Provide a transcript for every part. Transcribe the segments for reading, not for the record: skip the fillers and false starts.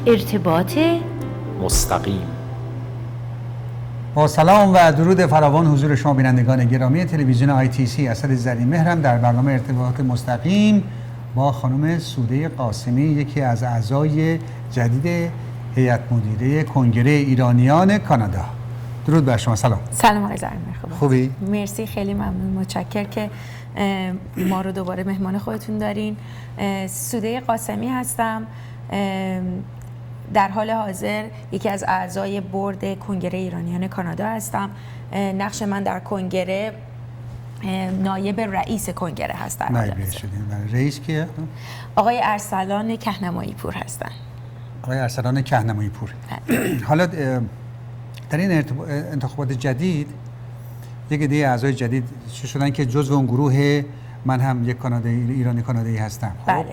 ارتباط مستقیم. با سلام و درود فراوان حضور شما بینندگان گرامی تلویزیون ITC. اسد زرین‌مهرم در برنامه ارتباط مستقیم با خانم سوده قاسمی، یکی از اعضای جدید هیئت مدیره کنگره ایرانیان کانادا. درود بر شما. سلام. سلام آقای زرین‌مهر. خوبی؟ مرسی، خیلی ممنون، متشکرم که ما رو دوباره مهمان خودتون دارین. سوده قاسمی هستم، در حال حاضر یکی از اعضای بورد کنگره ایرانیان کانادا هستم. نقش من در کنگره نایب رئیس کنگره هست. نایب رئیس کیه؟ آقای ارسلان کهنمایی پور هستن. آقای ارسلان کهنمایی پور. حالا در این انتخابات جدید یک عده اعضای جدید شدن که جزو اون گروه من هم یک ایرانی کانادایی هستم. بله.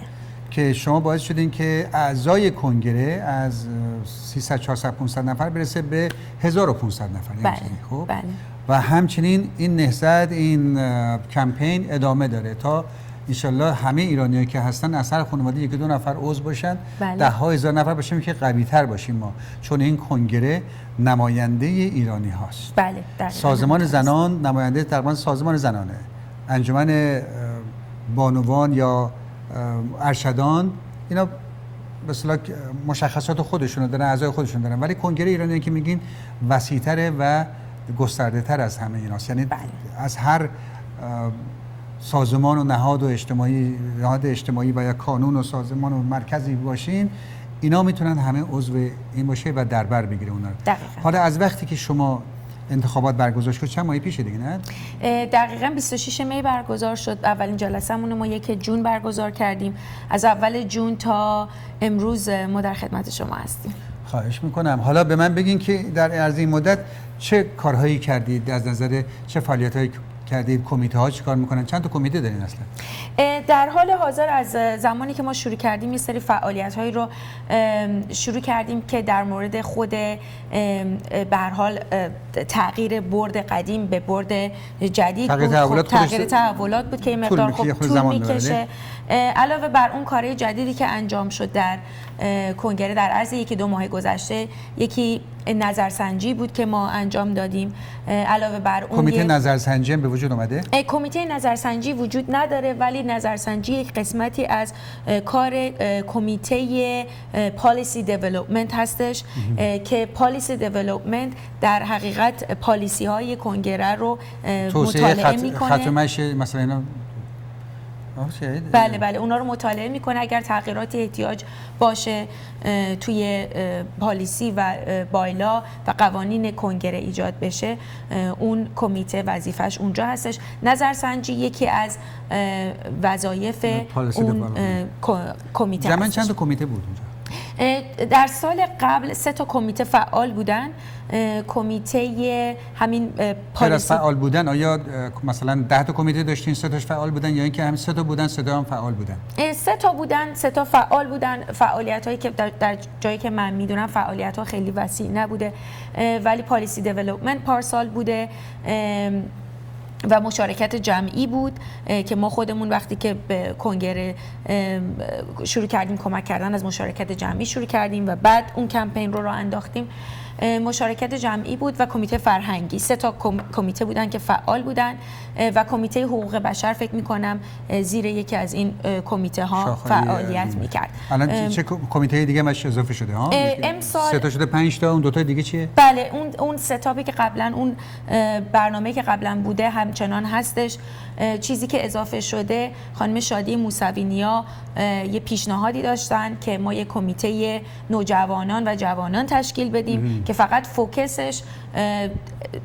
که شما باعث شدین که اعضای کنگره از 300 400 500 نفر برسه به 1500 نفر. بله. خب بله. و همچنین این نهضت، این کمپین ادامه داره تا انشالله همه ایرانیایی که هستن از هر خانواده یکی دو نفر عضو باشن. بله. ده ها هزار نفر باشیم که قوی تر باشیم ما، چون این کنگره نماینده ایرانی هاست. بله. سازمان زنان نماینده تقریبا سازمان زنانه، انجمن بانوان یا ارشدان، اینا به اصطلاح مشخصات خودشونو دارن، اعضای خودشون دارن، ولی کنگره ایرانی که میگین وسیع‌تره و گسترده تر از همه ایناست. یعنی بله. از هر سازمان و نهاد اجتماعی و یا کانون و سازمان و مرکزی باشین، اینا میتونن همه عضو این باشه و در بر بگیره اونا. دقیقاً. حالا از وقتی که شما انتخابات برگزار شد چند ماه پیشه دیگه نه؟ دقیقاً 26 می برگزار شد. اولین جلسه‌مون ما 1 جون برگزار کردیم. از اول جون تا امروز ما در خدمت شما هستیم. خواهش میکنم. حالا به من بگین که در عرض این مدت چه کارهایی کردید، از نظر چه فعالیت‌هایی کردید، کمیته ها چی کار میکنن؟ چند تا کمیته دارین اصلا؟ در حال حاضر از زمانی که ما شروع کردیم یه سری فعالیت هایی رو شروع کردیم که در مورد خود به هر حال تغییر بورد قدیم به بورد جدید تغییر تحولات بود که این مقدار طول میکشه. علاوه بر اون کارهای جدیدی که انجام شد در کنگره در عرض 1-2 ماه گذشته، یکی نظرسنجی بود که ما انجام دادیم. علاوه بر اون کمیته نظرسنجی هم به وجود اومده؟ کمیته نظرسنجی وجود نداره، ولی نظرسنجی یک قسمتی از کار کمیته پالیسی دیولپمنت هستش که پالیسی دیولپمنت در حقیقت پالیسی های کنگره رو مطالعه میکنه. ختمش مثلا اینا بله اونا رو مطالعه میکنه. اگر تغییراتی احتیاج باشه توی پالیسی و بایلا و قوانین کنگره ایجاد بشه، اون کمیته وظیفش اونجا هستش. نظرسنجی یکی از وظایف اون کمیته هستش. جمعاً چند تا کمیته بود اونجا؟ در سال قبل 3 تا کمیته فعال بودن. کمیته همین پالیسی فعال بودن، آیا مثلا 10 تا کمیته داشتین 3 تاش فعال بودن، یا اینکه هم 3 تا بودن 3 تا هم فعال بودن؟ 3 تا بودن، 3 تا فعال بودن. فعالیت‌هایی که در جایی که من میدونم فعالیت‌ها خیلی وسیع نبوده، ولی پالیسی دیولپمنت پارسال بوده و مشارکت جمعی بود که ما خودمون وقتی که به کنگره شروع کردیم کمک کردن از مشارکت جمعی شروع کردیم و بعد اون کمپین رو راه انداختیم. مشارکت جمعی بود و کمیته فرهنگی. 3 تا کمیته بودن که فعال بودن و کمیته حقوق بشر فکر می‌کنم زیر یکی از این کمیته ها فعالیت می‌کرد. الان چه کمیته دیگه ماش اضافه شده ها؟ امسال 3 تا شده 5 تا. اون 2 تا دیگه چیه؟ بله اون ستاپی که قبلا اون برنامه‌ای که قبلا بوده همچنان هستش. چیزی که اضافه شده، خانم شادی موسوی‌نیا یه پیشنهادی داشتن که ما یه کمیته نوجوانان و جوانان تشکیل بدیم که فقط فوکسش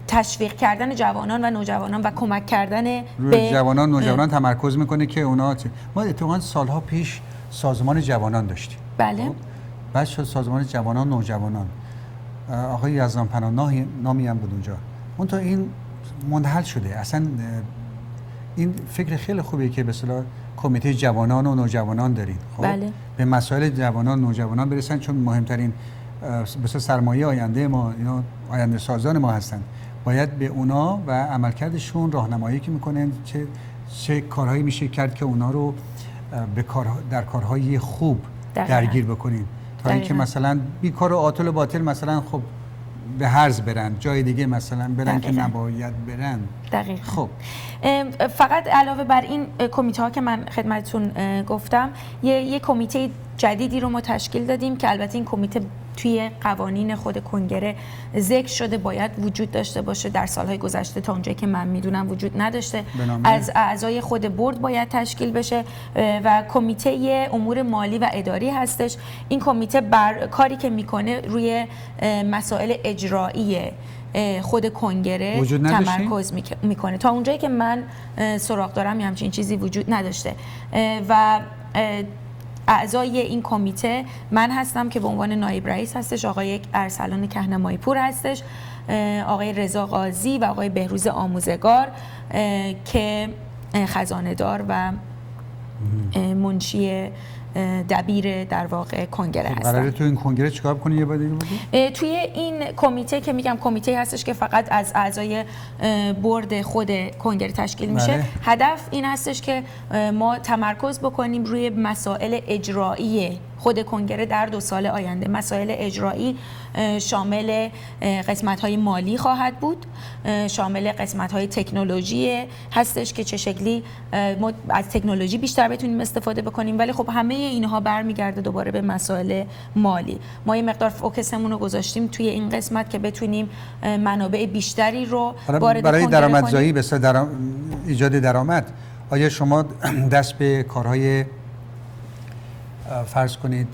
تشویق کردن جوانان و نوجوانان و کمک کردن به جوانان نوجوانان تمرکز میکنه که اونا ما اتفاقا سالها پیش سازمان جوانان داشتیم. بله. بعد شد سازمان جوانان نوجوانان، آقای یزدان پناه نامی هم بود اونجا. اون تا این منحل شده. اصلا این فکر خیلی خوبیه که به اصطلاح کمیته جوانان و نوجوانان دارید. خب بله. به مسائل جوانان و نوجوانان برسن، چون مهمترین مثلا سرمایه آینده ما، اینا آینده سازان ما هستن. باید به اونا و عملکردشون راهنمایی که میکنن چه کارهایی میشه کرد که اونا رو در کارهای خوب درگیر بکنیم تا اینکه مثلا بیکار و عاطل و باطل مثلا خب به هرز برن، جای دیگه مثلا برن که نباید برن. دقیقاً. خب فقط علاوه بر این کمیته ها که من خدمتتون گفتم، یه کمیته جدیدی رو ما تشکیل دادیم که البته این کمیته توی قوانین خود کنگره ذکر شده باید وجود داشته باشه، در سالهای گذشته تا اونجایی که من میدونم وجود نداشته، از اعضای خود بورد باید تشکیل بشه و کمیته امور مالی و اداری هستش. این کمیته کاری که میکنه روی مسائل اجرایی خود کنگره تمرکز میکنه. تا اونجایی که من سراغ دارم همچین چیزی وجود نداشته و اعضای این کمیته من هستم که به عنوان نایب رئیس هستش، آقای ارسلان کهنمایی پور هستش، آقای رضا قاضی و آقای بهروز آموزگار که خزانه دار و منشی دبیر در واقع کنگره هستن. قراره تو این کنگره چیکار کنی؟ یه بار دیگه بگید. توی این کمیته که میگم کمیته هستش که فقط از اعضای بورد خود کنگره تشکیل میشه. بله. هدف این هستش که ما تمرکز بکنیم روی مسائل اجرایی خود کنگره در 2 سال آینده. مسائل اجرایی شامل قسمت‌های مالی خواهد بود، شامل قسمت‌های تکنولوژی هستش که چه شکلی ما از تکنولوژی بیشتر بتونیم استفاده بکنیم، ولی خب همه اینها برمیگرده دوباره به مسائل مالی. ما یه مقدار فوکسمون رو گذاشتیم توی این قسمت که بتونیم منابع بیشتری رو وارد برای درآمدزایی به ایجاد درآمد. آیا شما دست به کارهای فرض کنید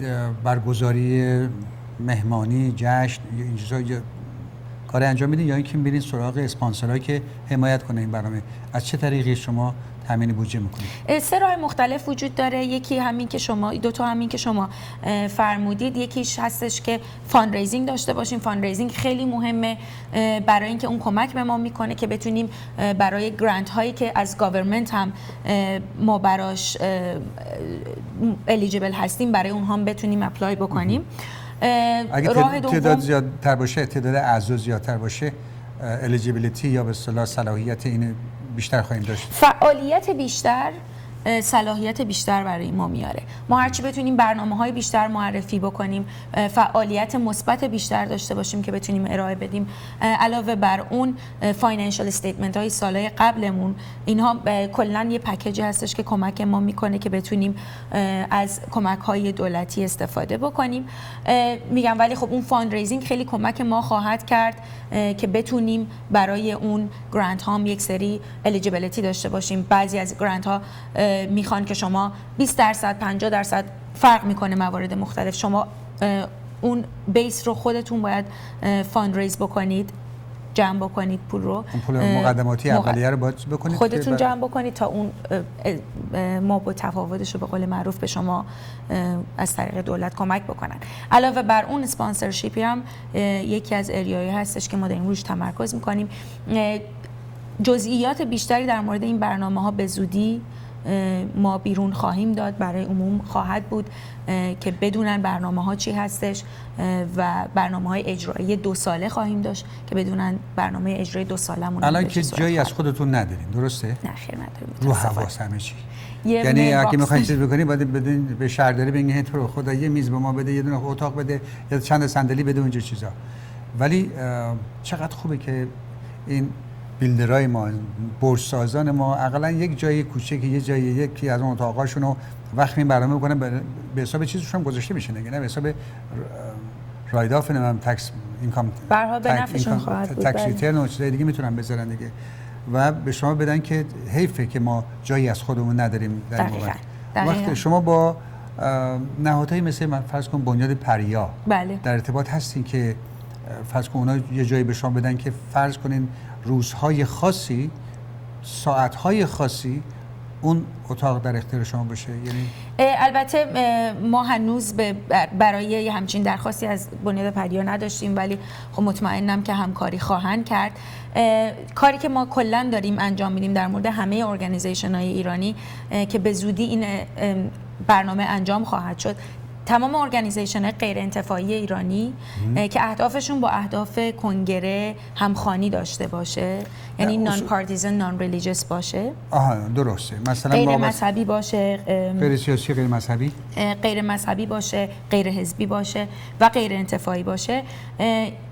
برگزاری مهمانی، جشن یا این چیزا کار انجام میدین، یا اینکه میرین سراغ اسپانسرایی که حمایت کنه این برنامه؟ از چه طریقی شما تامین بودجه میکنید؟ 3 راه مختلف وجود داره. یکی همین که شما 2 تا همین که شما فرمودید. یکیش هستش که فاندریزینگ داشته باشیم. فاندریزینگ خیلی مهمه برای اینکه اون کمک به ما میکنه که بتونیم برای گرانت هایی که از گاورمنت هم ما براش الیجیبل هستیم برای اونها هم بتونیم اپلای بکنیم. اگه تعداد زیادتر باشه، تعداد اعضا زیادتر باشه، الیجیبیلیتی یا به اصطلاح صلاحیت این بیشتر خواهیم داشت. فعالیت بیشتر صلاحیت بیشتر برای ما میاره. ما هرچی بتونیم برنامه‌های بیشتر معرفی بکنیم، فعالیت مثبت بیشتر داشته باشیم که بتونیم ارائه بدیم، علاوه بر اون فاینانشال استیتمنت های سالهای قبلمون، اینها کلا یه پکیجی هستش که کمک ما میکنه که بتونیم از کمک‌های دولتی استفاده بکنیم. میگم ولی خب اون فاندریزینگ خیلی کمک ما خواهد کرد که بتونیم برای اون گرانت ها یک سری الیجیبیلیتی داشته باشیم. بعضی از گرانت ها میخوان که شما 20% 50% فرق میکنه موارد مختلف، شما اون بیس رو خودتون باید فاندریز بکنید، جمع بکنید پول رو، پول مقدماتی اولیه رو باید بکنید خودتون جمع بکنید تا اون ما با تفاوتش رو به قول معروف به شما از طریق دولت کمک بکنن. علاوه بر اون اسپانسرشیپی هم یکی از اریایی هستش که ما داریم روش تمرکز میکنیم. جزئیات بیشتری در مورد این برنامه ها به زودی ما بیرون خواهیم داد، برای عموم خواهد بود که بدونن برنامه ها چی هستش و برنامه های اجرایی 2 ساله خواهیم داشت که بدونن برنامه اجرایی 2 سالمون. الان که جایی از خودتون ندارین، درسته؟ نه خیر نداریم. رو حواس همه چی. یعنی اگه میخواین چیز بکنید باید بدین به شهرداری بگین تو رو خدا یه میز به ما بده، یه دونه اتاق بده، یا چند صندلی بده، اونجا چیزا. ولی چقدر خوبه که این بیلدرای ما، برج‌سازان ما اقلا یک جای کوچیک، یه جای یکی از اون اتاقاشون رو وقتی این برنامه میکنن به حساب چیزشون هم گذاشته میشه، نه به حساب راید آف نمیدونم تکس اینکام برها به نفعشون خواهد بود، تکس ریترن و چیزای دیگه میتونن بذارن دیگه و به شما بدن که حیفه که ما جایی از خودمون نداریم در این وقت شما با نهادهای مثل فرض کن بنیاد پریا بله. در ارتباط هستین که فرض کن اونا یه جایی به شما بدن که فرض کنین روزهای خاصی، ساعتهای خاصی اون اتاق در اختیار شما باشه؟ یعنی البته ما هنوز برای همچین درخواستی از بنیاد پریا نداشتیم، ولی خب مطمئنم که همکاری خواهند کرد. کاری که ما کلا داریم انجام میدیم در مورد همه ارگانیزیشن های ایرانی که به زودی این برنامه انجام خواهد شد، تمام ارگانیزیشن غیر انتفاعی ایرانی که اهدافشون با اهداف کنگره همخوانی داشته باشه، یعنی نان پارتیزن نان ریلیجیس باشه. درسته. مثلا غیر مذهبی باشه، غیر سیاسی، غیر مذهبی، غیر مذهبی باشه، غیر حزبی باشه و غیر انتفاعی باشه.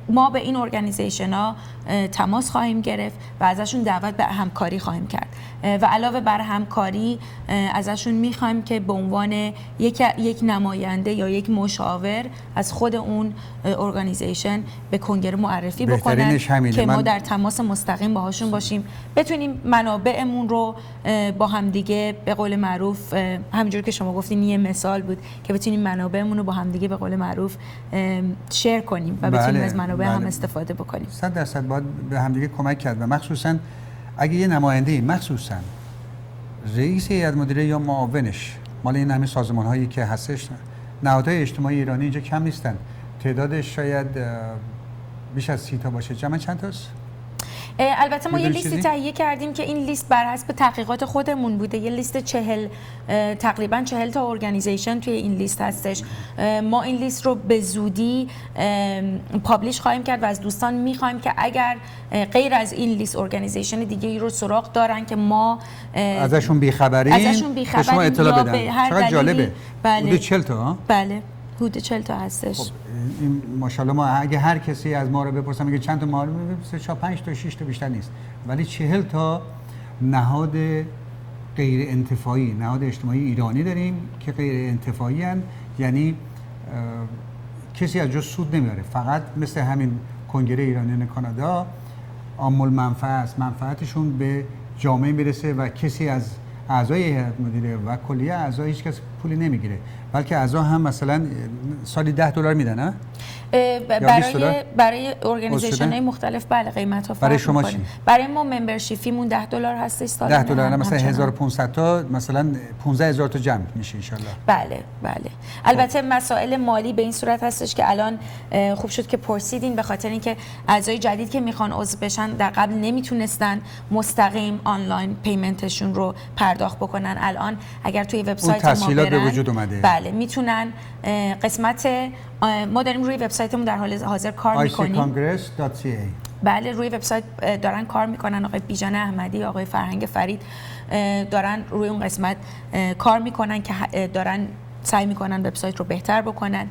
ما به این ارگانیزیشن ها تماس خواهیم گرفت و ازشون دعوت به همکاری خواهیم کرد و علاوه بر همکاری ازشون میخوایم که به عنوان یک نماینده یا یک مشاور از خود اون ارگانیزیشن به کنگره معرفی بکنن که ما در تماس مستقیم باهاشون باشیم، بتونیم منابعمون رو با همدیگه به قول معروف، همونجوری که شما گفتین یه مثال بود که بتونیم منابعمون رو با همدیگه به قول معروف شیر کنیم و بتونیم از منابع هم استفاده بکنیم. 100% باید به همدیگه کمک کرد و مخصوصا اگه یه نماینده، مخصوصا رئیس هیئت مدیره یا معاونش مال این همه سازمان هایی که هستش، نهادهای اجتماعی ایرانی اینجا کم نیستن، تعدادش شاید بیش از 30 تا باشه. جمع چند تاست؟ البته ما یه لیستی تهیه کردیم که این لیست بر حسب تحقیقات خودمون بوده. یه لیست تقریبا 40 تا ارگانیزیشن توی این لیست هستش. ما این لیست رو به زودی پابلیش خواهیم کرد و از دوستان میخوایم که اگر غیر از این لیست ارگانیزیشن دیگه ای رو سراغ دارن که ما ازشون بیخبریم به شما اطلاع بدن. چقدر جالبه. بله. 40 تا؟ بله. حدود 40 تا هستش. خب این ماشاءالله ما اگه هر کسی از ما رو بپرسه میگه چند تا معلومه، 3 5 تا 6 تا بیشتر نیست، ولی 40 تا نهاد غیر انتفاعی، نهاد اجتماعی ایرانی داریم که غیر انتفاعی هستند، یعنی کسی از جا سود نمیاره، فقط مثل همین کنگره ایرانیان کانادا عام المنفعه است، منفعتشون به جامعه میرسه و کسی از اعضای هیئت مدیره و کلیه اعضا هیچ کس پولی نمیگیره، بلکه اعضا هم مثلا سالی $10 میدن. نه برای ارگانیزیشن های مختلف بله قیمت ها فرق برای شما چی؟ برای ما ممبرشیپیمون $10 هستش سال. $10 مثلا 1500 تا مثلا 15000 تا جمع میشه ان شاء الله. بله. البته مسائل مالی به این صورت هستش که الان خوب شد که پرسیدین، به خاطر اینکه اعضای جدید که میخوان عضو بشن در قبل نمیتونستن مستقیم آنلاین پیمنتشون رو پرداخت بکنن. الان اگر توی وبسایت ما تسهیلات به وجود اومده. بله میتونن قسمت ما داریم روی وبسایتمون در حال حاضر کار میکنیم. icongress.ca. بله روی وبسایت دارن کار میکنن، آقای بیژن احمدی، آقای فرهنگ فرید دارن روی اون قسمت کار میکنن که دارن سعی میکنن وبسایت رو بهتر بکنن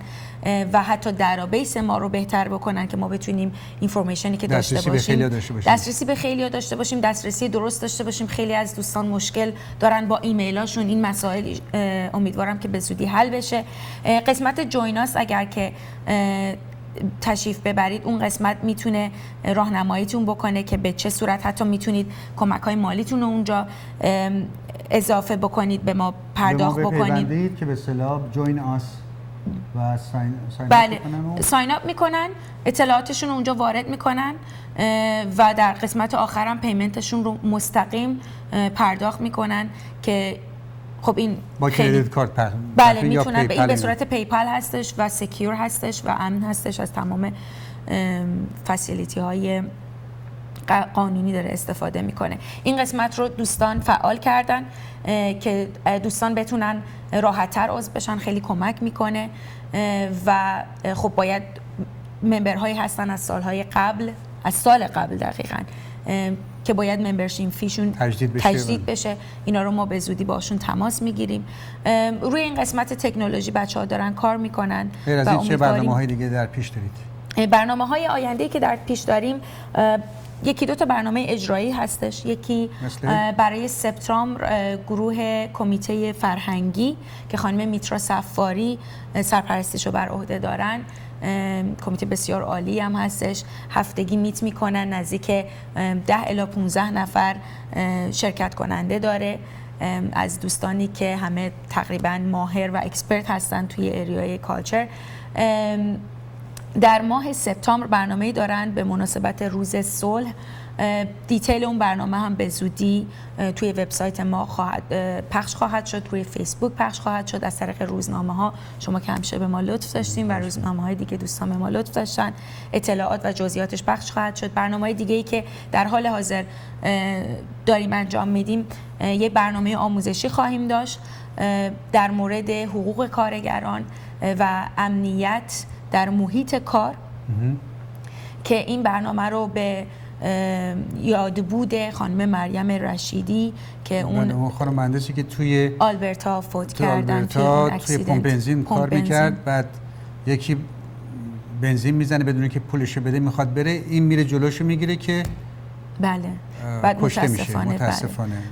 و حتی دیتابیس ما رو بهتر بکنن که ما بتونیم اینفورمیشنی که داشته باشیم دسترسی به خیلی داشته باشیم، دسترسی درست داشته باشیم. خیلی از دوستان مشکل دارن با ایمیلاشون، این مسائل امیدوارم که به زودی حل بشه. قسمت جویناس اگر که تشریف ببرید، اون قسمت میتونه راهنماییتون بکنه که به چه صورت حتی میتونید کمک‌های مالیتون رو اونجا اضافه بکنید، به ما پرداخت بکنید که به اصطلاح جوین آس و بله ساین اپ میکنن، اطلاعاتشون رو اونجا وارد میکنن و در قسمت آخرم پیمنتشون رو مستقیم پرداخت میکنن که خب این با کریدیت کارت بله میتونن به این به صورت پیپال هستش و سکیور هستش و امن هستش، از تمام فسیلیتی های قانونی داره استفاده میکنه. این قسمت رو دوستان فعال کردن که دوستان بتونن راحت‌تر عضو بشن، خیلی کمک میکنه و خب باید ممبرهایی هستن از سالهای قبل، از سال قبل دقیقاً که باید ممبرشیپ فیشون تجدید بشه. اینا رو ما به زودی باشون تماس میگیریم. روی این قسمت تکنولوژی بچه‌ها دارن کار میکنن. غیر از این چه برنامه‌های دیگه در پیش دارید؟ برنامه‌های آینده‌ای که در پیش داریم یکی دو تا برنامه اجرایی هستش. یکی برای سپتامبر گروه کمیته فرهنگی که خانم میترا صفاری سرپرستیش رو بر عهده دارن، کمیته بسیار عالی هم هستش، هفتگی میت میکنن، نزدیک 10 الی 15 نفر شرکت کننده داره از دوستانی که همه تقریبا ماهر و اکسپرت هستن توی اریای کالچر. در ماه سپتامبر برنامه‌ای دارن به مناسبت روز صلح. دیتیل اون برنامه هم به زودی توی وبسایت ما پخش خواهد شد، روی فیسبوک پخش خواهد شد، از طریق روزنامه‌ها. شما که همیشه به ما لطف داشتین و روزنامه‌های دیگه دوستان به ما لطف داشتن، اطلاعات و جزئیاتش پخش خواهد شد. برنامه‌های دیگه‌ای که در حال حاضر داریم انجام میدیم، یه برنامه آموزشی خواهیم داشت در مورد حقوق کارگران و امنیت در محیط کار که این برنامه رو به یادبود خانم مریم رشیدی که اون خانم مهندسی که توی آلبرتا فوت کردن توی پمپ بنزین کار میکرد، بعد یکی بنزین میزنه بدون که پولشو بده میخواد بره، این میره جلوشو میگیره که بله بعد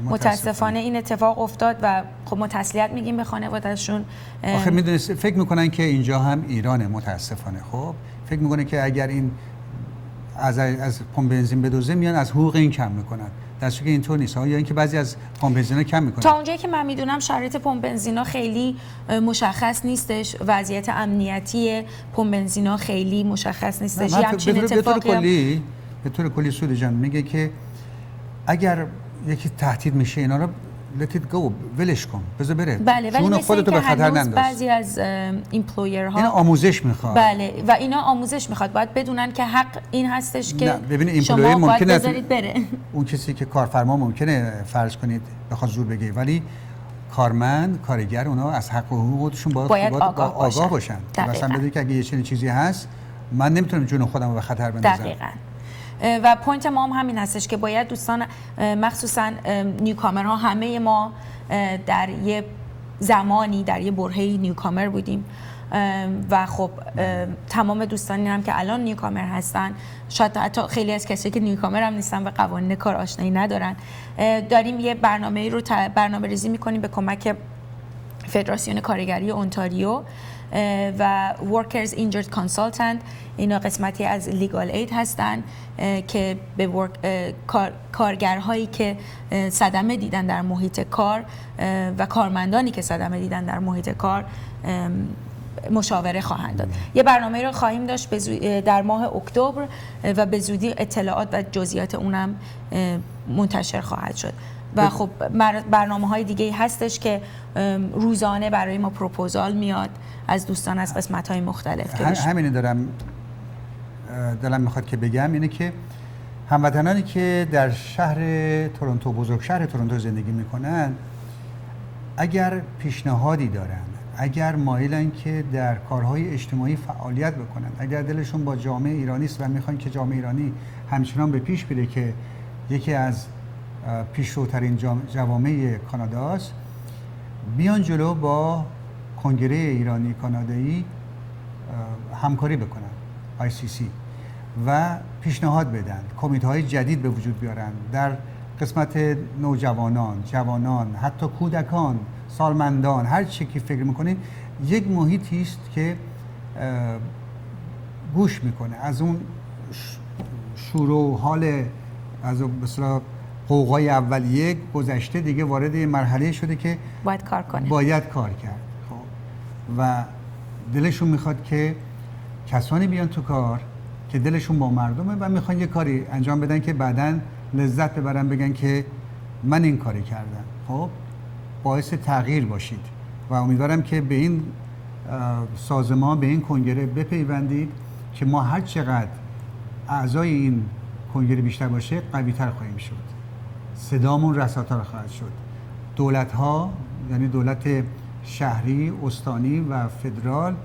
متاسفانه این اتفاق افتاد و خب ما تسلیت میگیم به خانواده‌شون. آخه میدونید فکر میکنن که اینجا هم ایرانه، متاسفانه خب فکر میکنه که اگر این از پمپ بنزین بدوزه میان از حقوق این کم میکنن، در صورتی که اینطور نیست. یا اینکه بعضی از پمپ بنزینا کم میکنن. تا اونجایی که من میدونم شرایط پمپ بنزینا خیلی مشخص نیستش، وضعیت امنیتی پمپ بنزینا خیلی مشخص نیستش. همچین اتفاقی به طور کلی سود جان میگه که اگر یکی تهدید میشه اینا رو لتیت گو، ولش کن، بذار بره. بله، ولی مثل خودتو به خطر ننداز. بعضی از ایمپلویرها اینا آموزش میخواد. بله، و اینا آموزش میخواد، باید بدونن که حق این هستش که ببین شما باید بذارید بره. اون کسی که کارفرما ممکنه فرض کنید بخواد زور بگه، ولی کارمند، کارگر، اونا از حق و حقوقشون باید آگاه باشن. مثلا بدونید که اگه یه چیزی هست من نمیتونم جون خودم رو به خطر بندازم. دقیقاً. و پوینت ما هم همین هستش که باید دوستان مخصوصا نیوکامرها، همه ما در یه زمانی در یه برهه‌ای نیوکامر بودیم و خب تمام دوستانی هم که الان نیوکامر هستن، شاید حتی خیلی از کسایی که نیوکامر هم نیستن و قوانین کار آشنایی ندارن، داریم یه برنامه‌ای رو برنامه‌ریزی می‌کنیم به کمک فدراسیون کارگری اونتاریو و Workers Injured Consultant. اینا قسمتی از لیگال اید هستن که به کارگرهایی که صدمه دیدن در محیط کار و کارمندانی که صدمه دیدن در محیط کار مشاوره خواهند داد. یه برنامه رو خواهیم داشت در ماه اکتبر و به زودی اطلاعات و جزئیات اونم منتشر خواهد شد. و خب برنامه‌های دیگه هستش که روزانه برای ما پروپوزال میاد از دوستان از قسمت‌های مختلف. همینه دلم میخواد که بگم، اینه که هموطنانی که در شهر تورنتو، بزرگ شهر تورنتو زندگی میکنن، اگر پیشنهادی دارن، اگر مایلن که در کارهای اجتماعی فعالیت بکنن، اگر دلشون با جامعه ایرانی است و میخوان که جامعه ایرانی همچنان به پیش بره که یکی از پیشروترین جوامع کاناداست، بیان جلو با کنگره ایرانی کانادایی همکاری بکنن، ICC، و پیشنهاد بدن، کمیته های جدید به وجود بیارن در قسمت نوجوانان، جوانان، حتی کودکان، سالمندان، هر چی که فکر میکنید، یک محیطی است که گوش میکنه از اون شور و حال، از مثلا قوقای اولیه گذشته، دیگه وارد مرحله شده که باید کار کنه، باید کار کرد. خب و دلشون میخواد که کسانی بیان تو کار که دلشون با مردمه و میخوان یه کاری انجام بدن که بعداً لذت ببرن، بگن که من این کاری کردم. خب باعث تغییر باشید و امیدوارم که به این سازمان، به این کنگره بپیوندید که ما هر چقدر اعضای این کنگره بیشتر باشه قوی‌تر خواهیم شد، صدامون رساتر خواهد شد. دولت‌ها، یعنی دولت شهری، استانی و فدرال،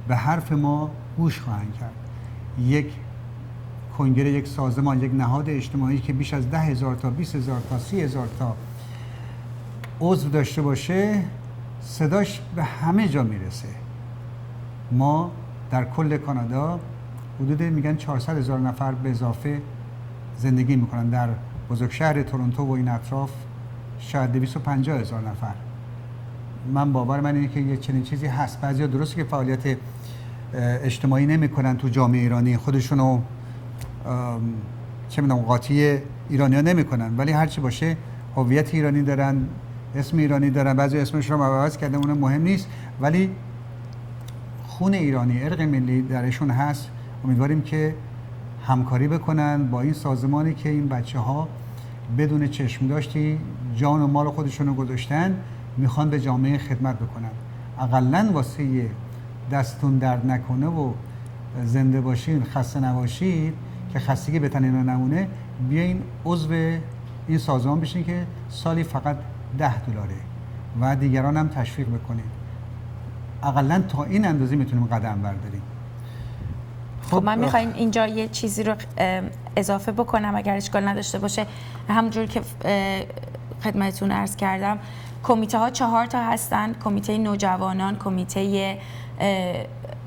به حرف ما گوش خواهند کرد. یک کنگره، یک سازمان، یک نهاد اجتماعی که بیش از 10,000 تا 20,000 تا 30,000 تا عضو داشته باشه، صداش به همه جا میرسه. ما در کل کانادا حدود میگن 400,000 نفر به اضافه زندگی میکنن. در بزرگ شهر تورنتو و این اطراف شاید 250,000 نفر. من باور من اینه که یه چنین چیزی هست. بعضیا درسته که فعالیت اجتماعی نمیکنن تو جامعه ایرانی، خودشونو چه میدونم قاطی ایرانی‌ها نمیکنن، ولی هر چی باشه هویت ایرانی دارن، اسم ایرانی دارن. بعضی اسمشون رو عوض کردن، اون مهم نیست، ولی خون ایرانی، ارق ملی درشون هست. امیدواریم که همکاری بکنن با این سازمانی که این بچه‌ها بدون چشم داشتی جان و مال خودشون رو گذاشتن، میخوان به جامعه خدمت بکنن. اقلن واسه دستون درد نکنه و زنده باشین، خسته نباشید، که خستگی به تن اینا نمونه، بیاین عضو این سازمان بشین که سالی فقط $10 و دیگران هم تشویق بکنید. اقلا تا این اندازه میتونیم قدم برداریم. خب من میخوایم اینجا یه چیزی رو اضافه بکنم اگر اشکال نداشته باشه. همونجور که خدمتتون عرض کردم کمیته ها 4 تا هستن: کمیته نوجوانان، کمیته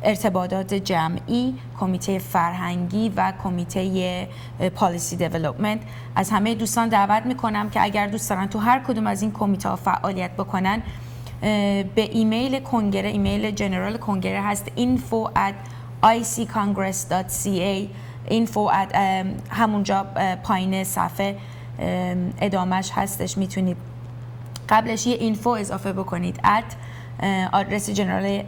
ارتباطات جمعی، کمیته فرهنگی و کمیته پالیسی دیولپمنت. از همه دوستان دعوت میکنم که اگر دوست دارن تو هر کدوم از این کمیته ها فعالیت بکنن به ایمیل کنگره، ایمیل جنرال کنگره هست info@iccongress.ca info@ همونجا پایین صفحه ادامش هستش، میتونید قبلش یه اینفو اضافه بکنید آدرس جنرال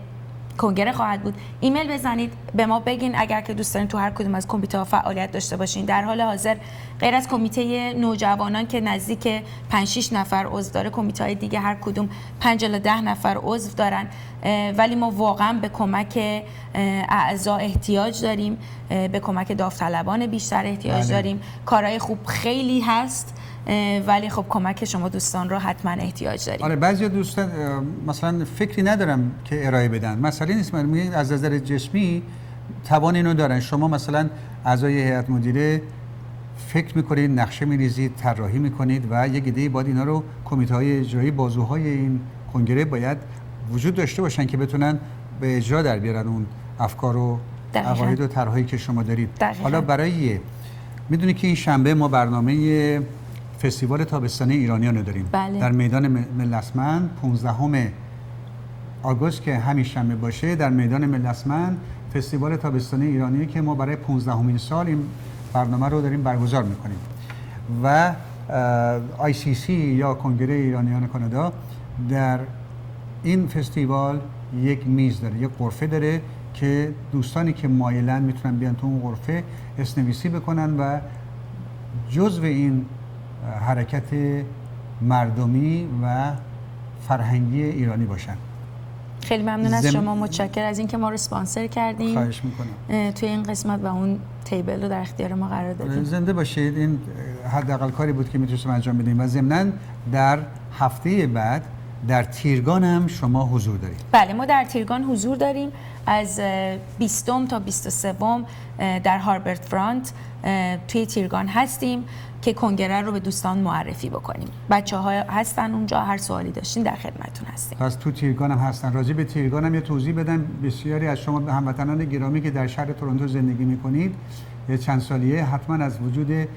کنگره خواهد بود. ایمیل بزنید به ما بگین اگر که دوست دارین تو هر کدوم از کمیته ها فعالیت داشته باشین. در حال حاضر غیر از کمیته نوجوانان که نزدیک 5-6 نفر عضو داره، کمیته های دیگه هر کدوم 5 الی 10 نفر عضو دارن، ولی ما واقعا به کمک اعضا احتیاج داریم، به کمک داوطلبان بیشتر احتیاج داریم. کارهای خوب خیلی هست ولی خب کمک شما دوستان رو حتما احتیاج داریم. آره بعضی دوستان مثلا فکری ندارم که ارائه بدن، مسئله نیست، از نظر جسمی توان اینو دارن. شما مثلا اعضای هیئت مدیره فکر میکنید، نقشه میریزید، طراحی میکنید و یک ایده باید اینا رو کمیته های اجرایی، بازوهای این کنگره باید وجود داشته باشن که بتونن به اجرا در بیارن اون افکار و عقاید و طرحی که شما دارید. حالا برای میدونید که این شنبه ما برنامه فستیوال تابستانی ایرانیان رو داریم. بله. در میدان ملسمن 15 آگوست که همین شنبه باشه در میدان ملسمن فستیوال تابستانی ایرانی که ما برای 15مین سال این برنامه رو داریم برگزار میکنیم و ICC یا کنگره ایرانیان کانادا در این فستیوال یک میز داره، یک غرفه داره که دوستانی که مایلن میتونن بیان تو اون غرفه اسنویسی بکنن و جزو این حرکت مردمی و فرهنگی ایرانی باشن. خیلی ممنون از شما، متشکرم از اینکه ما رو اسپانسر کردیم. خواهش میکنم. توی این قسمت و اون تیبل رو در اختیار ما قرار دادیم. زنده باشید. این حداقل کاری بود که میتونستم انجام بدیم و ضمناً در هفته بعد در تیرگان هم شما حضور دارید. بله ما در تیرگان حضور داریم از 20 تا 23 در هاربرت فرانت توی تیرگان هستیم که کنگره رو به دوستان معرفی بکنیم. بچه‌ها هستن اونجا، هر سوالی داشتین در خدمتتون هستیم. پس تو تیرگان هم هستن. راجع به تیرگان هم یه توضیح بدم. بسیاری از شما هموطنان گرامی که در شهر تورنتو زندگی می‌کنید چند سالیه حتما از وجود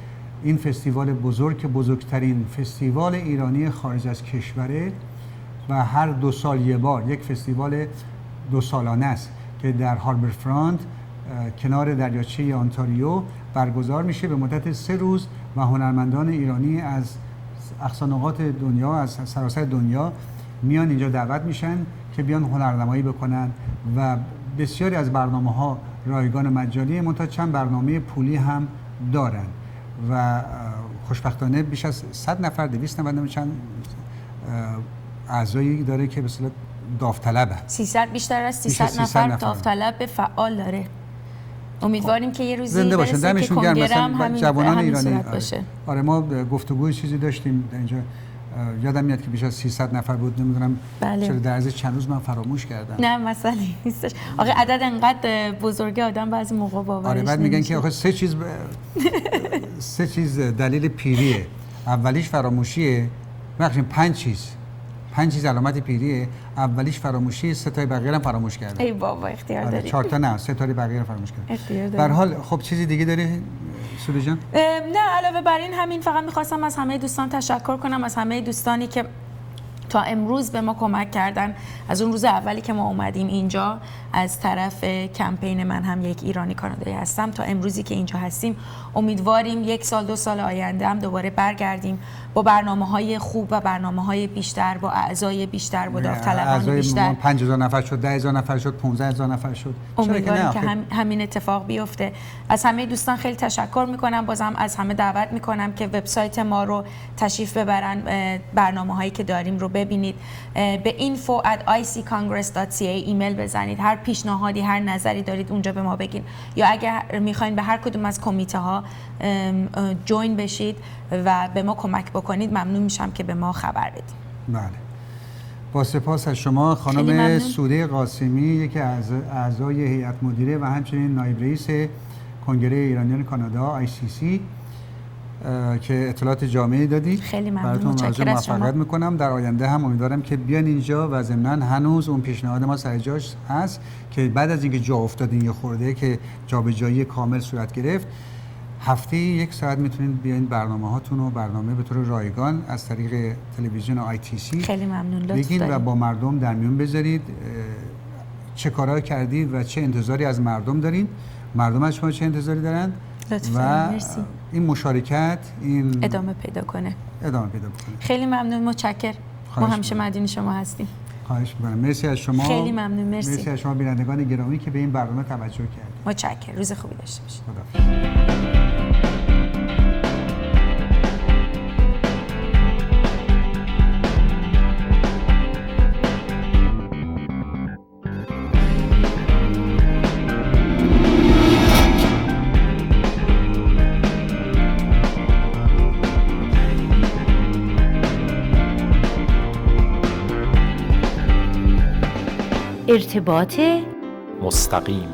این فستیوال بزرگ که بزرگترین فستیوال ایرانی خارج از کشوره و هر 2 سال یه بار یک فستیوال 2 سالانه است که در هاربر فرانت کنار دریاچه آنتاریو برگزار میشه به مدت 3 روز و هنرمندان ایرانی از اقصا نقاط دنیا، از سراسر دنیا میان اینجا دعوت میشن که بیان هنرنمایی بکنن و بسیاری از برنامه‌ها رایگان مجانی، منتها چند برنامه پولی هم دارن و خوشبختانه بیش از 100 نفر 290 چند اعضایی داره که به اصطلاح داوطلبه. 300 بیشتر از 300 نفر داوطلب فعال داره. امیدواریم که یه روزی برسه که کنگره هم همین جوانان ایرانی باشه. آره ما گفتگوی چیزی داشتیم اینجا، یادم میاد که بیش از 300 نفر بود، نمیدونم بله. چرا در عرض چند روز من فراموش کردم. نه مسئله نیستش. آخه عدد انقدر بزرگه آدم بعضی موقع باورش آره بعد میگن که آخه 3 چیز دلیل پیریه. اولیش فراموشیه، بخشیم 5 چیز علامت پیریه. اولیش فراموشی، 3 تای بقیه هم فراموش کردن. ای بابا اختیار داری. 4 تا نه، 3 تای بقیه رو فراموش کردن. اختیار به هر حال خب چیزی دیگه داری سولی جان؟ نه علاوه بر این همین فقط می‌خواستم از همه دوستان تشکر کنم، از همه دوستانی که تا امروز به ما کمک کردن. از اون روز اولی که ما اومدیم اینجا از طرف کمپین من هم یک ایرانی کانادایی هستم تا امروزی که اینجا هستیم، امیدواریم 1 سال 2 سال آینده هم دوباره برگردیم با برنامه‌های خوب و برنامه‌های بیشتر، با اعضای بیشتر، با داوطلبان بیشتر. 5000 نفر شد، 10000 نفر شد، 15000 نفر شد. امیدواریم که همین اتفاق بیفته. از همه دوستان خیلی تشکر میکنم. بازم از همه دعوت میکنم که وبسایت ما رو تشریف ببرن، برنامه‌هایی که داریم رو ببینید. به info@iccongress.ca ایمیل بزنید. هر پیشنهادی، هر نظری دارید اونجا به ما بگین، یا اگر میخواین به هر کدوم از کمیته ها جوین بشید و به ما کمک بکنید ممنون میشم که به ما خبر بدید. بله. با سپاس از شما خیلی خانم ممنون. سوده قاسمی، یکی از اعضای هیئت مدیره و همچنین نایب رئیس کنگره ایرانیان کانادا ICC که اطلاعات جامعی دادی. خیلی ممنون. براتون آرزوی متشکرم از موفقیت شما. میکنم. در آینده هم امیدوارم که بیان اینجا و ضمناً هنوز اون پیشنهاد ما سر جاش هست که بعد از اینکه جا افتادین یه خورده که جابجایی کامل صورت گرفت، هفته 1 ساعت میتونید بیاین برنامه هاتون و برنامه به طور رایگان از طریق تلویزیون ITC خیلی ممنون. لطف بگین و دارید. با مردم در میون بذارید چه کارهایی کردید و چه انتظاری از مردم دارین، مردم از شما چه انتظاری دارن لطف و دارید. مرسی. این مشارکت این ادامه پیدا کنه. ادامه پیدا بکنه. خیلی ممنون. متشکرم. ما خواهش همیشه می‌کنم. مدیون شما هستیم. خواهش می‌کنم. مرسی از شما. خیلی ممنون. مرسی. از شما بینندگان گرامی که به این برنامه توجه کردید. متشکرم. روز خوبی داشته باشید. خدا. ارتباط مستقیم